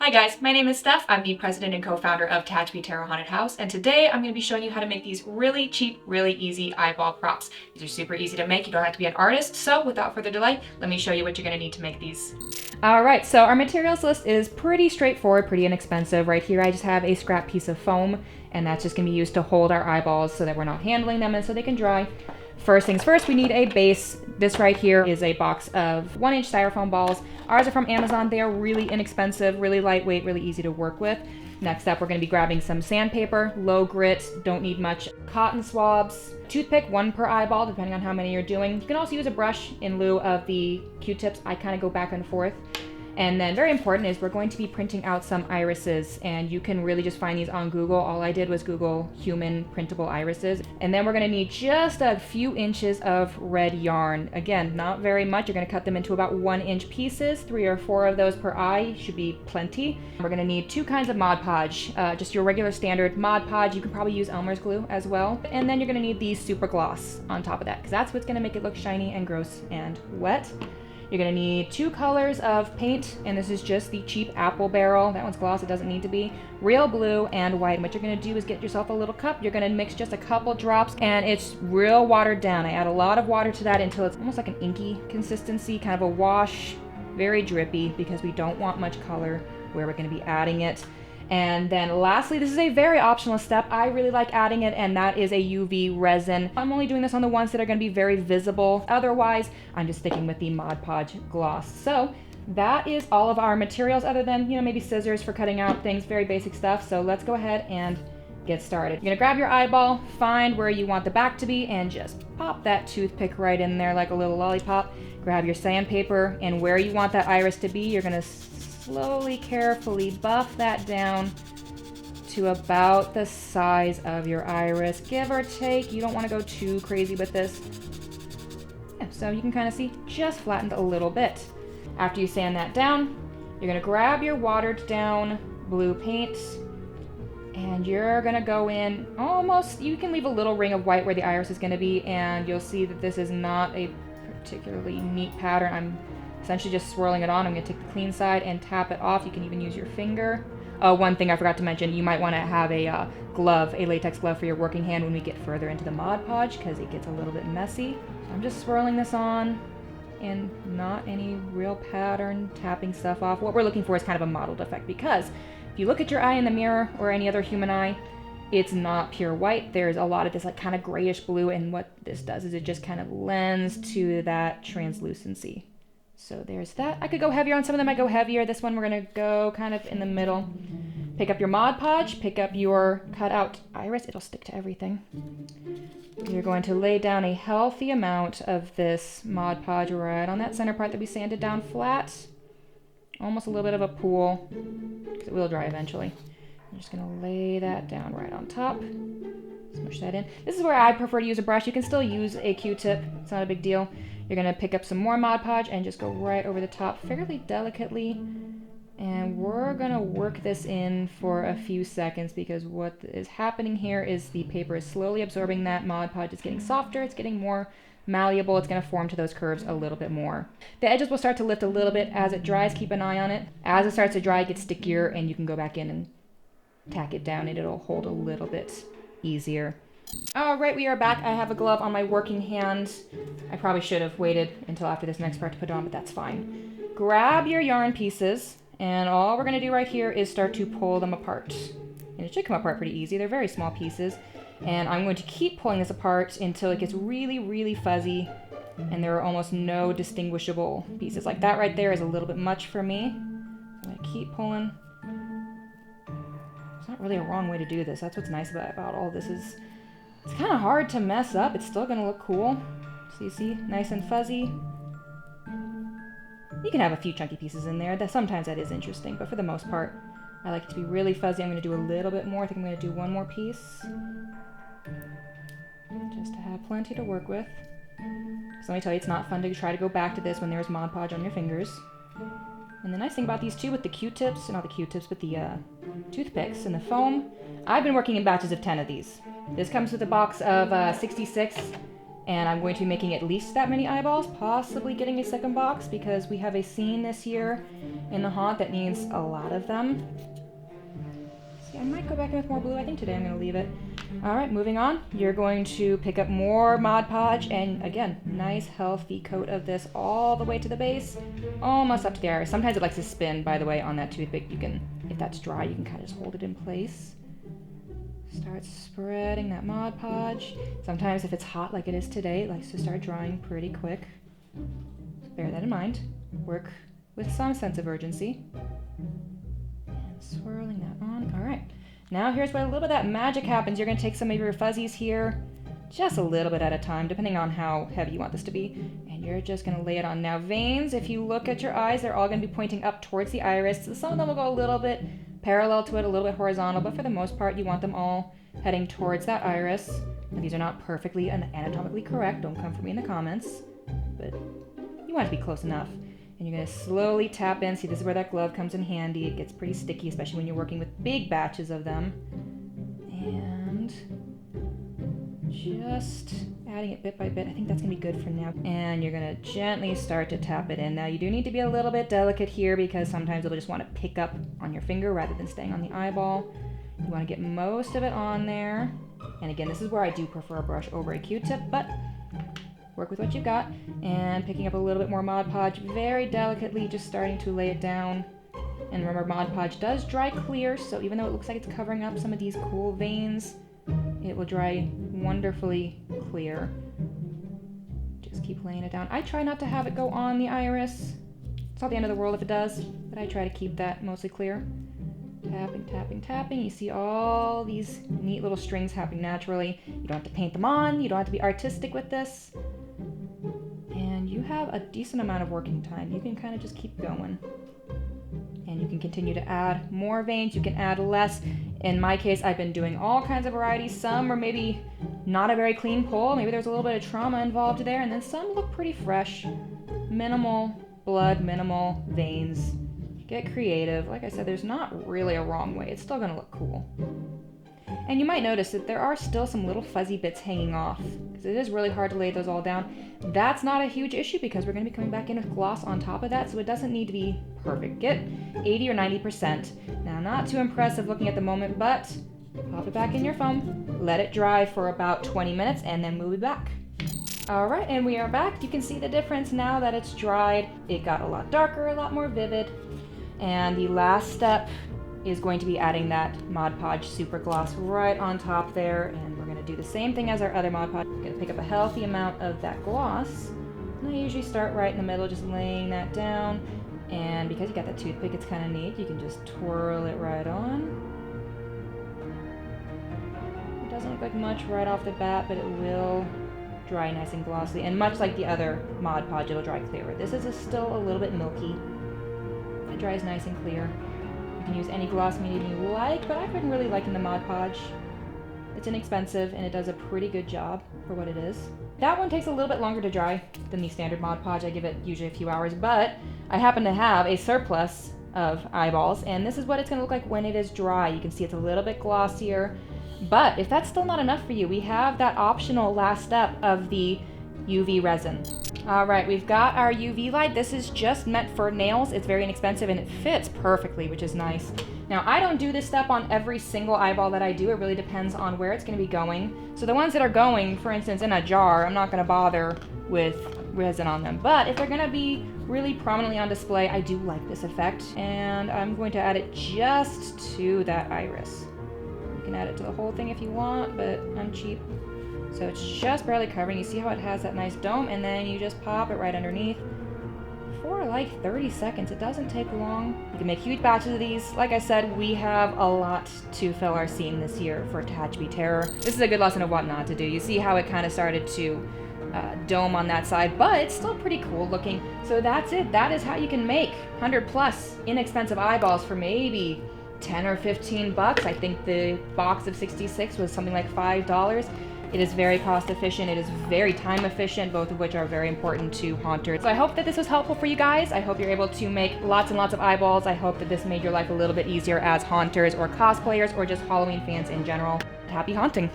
Hi guys, my name is Steph. I'm the president and co-founder of Tatchby Tarot Haunted House, and today I'm going to be showing you how to make these really cheap, really easy eyeball props. These are super easy to make. You don't have to be an artist, so without further delay, let me show you what you're going to need to make these. Alright, so our materials list is pretty straightforward, pretty inexpensive. Right here I just have a scrap piece of foam, and that's just going to be used to hold our eyeballs so that we're not handling them and so they can dry. First things first, we need a base. This right here is a box of 1-inch styrofoam balls. Ours are from Amazon. They are really inexpensive, really lightweight, really easy to work with. Next up, we're going to be grabbing some sandpaper, low grit, don't need much, cotton swabs, toothpick, 1 per eyeball, depending on how many you're doing. You can also use a brush in lieu of the Q-tips. I kind of go back and forth. And then very important is we're going to be printing out some irises, and you can really just find these on Google. All I did was Google human printable irises. And then we're going to need just a few inches of red yarn. Again, not very much. You're going to cut them into about 1-inch pieces. 3 or 4 of those per eye should be plenty. We're going to need 2 kinds of ModPodge, just your regular standard ModPodge. You can probably use Elmer's glue as well. And then you're going to need the super gloss on top of that, because that's what's going to make it look shiny and gross and wet. You're going to need 2 colors of paint, and this is just the cheap apple barrel. That one's gloss, it doesn't need to be. Real blue and white. And what you're going to do is get yourself a little cup. You're going to mix just a couple drops, and it's real watered down. I add a lot of water to that until it's almost like an inky consistency, kind of a wash, very drippy, because we don't want much color where we're going to be adding it. And then lastly, this is a very optional step. I really like adding it, and that is a UV resin. I'm only doing this on the ones that are going to be very visible. Otherwise, I'm just sticking with the ModPodge gloss. So that is all of our materials, other than, maybe scissors for cutting out things, very basic stuff. So let's go ahead and get started. You're going to grab your eyeball, find where you want the back to be, and just pop that toothpick right in there like a little lollipop. Grab your sandpaper, and where you want that iris to be, you're going to slowly, carefully buff that down to about the size of your iris, give or take. You don't want to go too crazy with this. Yeah, so you can kind of see just flattened a little bit. After you sand that down, you're going to grab your watered down blue paint, and you're going to go in almost, you can leave a little ring of white where the iris is going to be, and you'll see that this is not a particularly neat pattern. I'm essentially just swirling it on. I'm going to take the clean side and tap it off. You can even use your finger. One thing I forgot to mention, you might want to have a glove, a latex glove for your working hand when we get further into the Mod Podge, because it gets a little bit messy. I'm just swirling this on, and not any real pattern, tapping stuff off. What we're looking for is kind of a mottled effect, because if you look at your eye in the mirror or any other human eye, it's not pure white. There's a lot of this like kind of grayish blue, and what this does is it just kind of lends to that translucency. So there's that. I could go heavier on some of them. I go heavier. This one we're going to go kind of in the middle. Pick up your Mod Podge. Pick up your cutout iris. It'll stick to everything. You're going to lay down a healthy amount of this Mod Podge right on that center part that we sanded down flat. Almost a little bit of a pool, because it will dry eventually. I'm just going to lay that down right on top. Smush that in. This is where I prefer to use a brush. You can still use a Q-tip. It's not a big deal. You're going to pick up some more Mod Podge and just go right over the top fairly delicately. And we're going to work this in for a few seconds, because what is happening here is the paper is slowly absorbing that Mod Podge. It's getting softer. It's getting more malleable. It's going to form to those curves a little bit more. The edges will start to lift a little bit as it dries. Keep an eye on it. As it starts to dry, it gets stickier, and you can go back in and tack it down, and it'll hold a little bit easier. All right, we are back. I have a glove on my working hand. I probably should have waited until after this next part to put it on, but that's fine. Grab your yarn pieces, and all we're going to do right here is start to pull them apart. And it should come apart pretty easy. They're very small pieces. And I'm going to keep pulling this apart until it gets really, really fuzzy, and there are almost no distinguishable pieces. Like that right there is a little bit much for me. So I'm going to keep pulling. It's not really a wrong way to do this. That's what's nice about all this is it's kind of hard to mess up. It's still going to look cool. So you see, nice and fuzzy. You can have a few chunky pieces in there. Sometimes that is interesting, but for the most part, I like it to be really fuzzy. I'm going to do a little bit more. I think I'm going to do one more piece, just to have plenty to work with. So let me tell you, it's not fun to try to go back to this when there's Mod Podge on your fingers. And the nice thing about these two with the Q-tips, not the Q-tips, but the toothpicks and the foam, I've been working in batches of 10 of these. This comes with a box of 66, And I'm going to be making at least that many eyeballs, possibly getting a second box because we have a scene this year in the haunt that needs a lot of them. See, I might go back in with more blue. I think today I'm going to leave it. All right, moving on. You're going to pick up more Mod Podge, and again, nice healthy coat of this all the way to the base, almost up to the iris. Sometimes it likes to spin, by the way, on that toothpick. You can, if that's dry, you can kind of just hold it in place. Start spreading that Mod Podge. Sometimes if it's hot like it is today, it likes to start drying pretty quick. Bear that in mind. Work with some sense of urgency. And swirling that on. All right. Now here's where a little bit of that magic happens. You're going to take some of your fuzzies here, just a little bit at a time, depending on how heavy you want this to be. And you're just going to lay it on. Now veins, if you look at your eyes, they're all going to be pointing up towards the iris. So some of them will go a little bit parallel to it, a little bit horizontal, but for the most part, you want them all heading towards that iris. Now, these are not perfectly and anatomically correct. Don't come for me in the comments, but you want it to be close enough. And you're going to slowly tap in. See, this is where that glove comes in handy. It gets pretty sticky, especially when you're working with big batches of them. And just adding it bit by bit. I think that's going to be good for now. And you're going to gently start to tap it in. Now, you do need to be a little bit delicate here because sometimes it'll just want to pick up on your finger rather than staying on the eyeball. You want to get most of it on there. And again, this is where I do prefer a brush over a Q-tip, but work with what you've got. And picking up a little bit more Mod Podge, very delicately, just starting to lay it down. And remember, Mod Podge does dry clear, so even though it looks like it's covering up some of these cool veins, it will dry wonderfully clear. Just keep laying it down. I try not to have it go on the iris. It's not the end of the world if it does, but I try to keep that mostly clear. Tapping, tapping, tapping. You see all these neat little strings happening naturally. You don't have to paint them on. You don't have to be artistic with this. And you have a decent amount of working time. You can kind of just keep going. And you can continue to add more veins. You can add less. In my case, I've been doing all kinds of varieties. Some are maybe not a very clean pull. Maybe there's a little bit of trauma involved there. And then some look pretty fresh. Minimal blood, minimal veins. Get creative. Like I said, there's not really a wrong way. It's still going to look cool. And you might notice that there are still some little fuzzy bits hanging off because it is really hard to lay those all down. That's not a huge issue because we're going to be coming back in with gloss on top of that, so it doesn't need to be perfect. Get 80 or 90%. Now, not too impressive looking at the moment, but pop it back in your foam, let it dry for about 20 minutes, and then move it back. All right, and we are back. You can see the difference now that it's dried. It got a lot darker, a lot more vivid. And the last step is going to be adding that Mod Podge Super Gloss right on top there. And we're going to do the same thing as our other Mod Podge. We're going to pick up a healthy amount of that gloss. And I usually start right in the middle, just laying that down. And because you got that toothpick, it's kind of neat. You can just twirl it right on. It doesn't look like much right off the bat, but it will dry nice and glossy. And much like the other Mod Podge, it'll dry clearer. This is still a little bit milky. It dries nice and clear. You can use any gloss medium you like, but I've been really liking the Mod Podge. It's inexpensive and it does a pretty good job for what it is. That one takes a little bit longer to dry than the standard Mod Podge. I give it usually a few hours, but I happen to have a surplus of eyeballs, and this is what it's going to look like when it is dry. You can see it's a little bit glossier, but if that's still not enough for you, we have that optional last step of the UV resin. All right, we've got our UV light. This is just meant for nails. It's very inexpensive and it fits perfectly, which is nice. Now, I don't do this step on every single eyeball that I do. It really depends on where it's going to be going. So the ones that are going, for instance, in a jar, I'm not going to bother with resin on them. But if they're going to be really prominently on display, I do like this effect. And I'm going to add it just to that iris. You can add it to the whole thing if you want, but I'm cheap. So it's just barely covering. You see how it has that nice dome, and then you just pop it right underneath for like 30 seconds. It doesn't take long. You can make huge batches of these. Like I said, we have a lot to fill our scene this year for Tatchby Terror. This is a good lesson of what not to do. You see how it kind of started to dome on that side, but it's still pretty cool looking. So that's it. That is how you can make 100 plus inexpensive eyeballs for maybe 10 or 15 bucks. I think the box of 66 was something like $5. It is very cost efficient. It is very time efficient, both of which are very important to haunters. So I hope that this was helpful for you guys. I hope you're able to make lots and lots of eyeballs. I hope that this made your life a little bit easier as haunters or cosplayers or just Halloween fans in general. Happy haunting.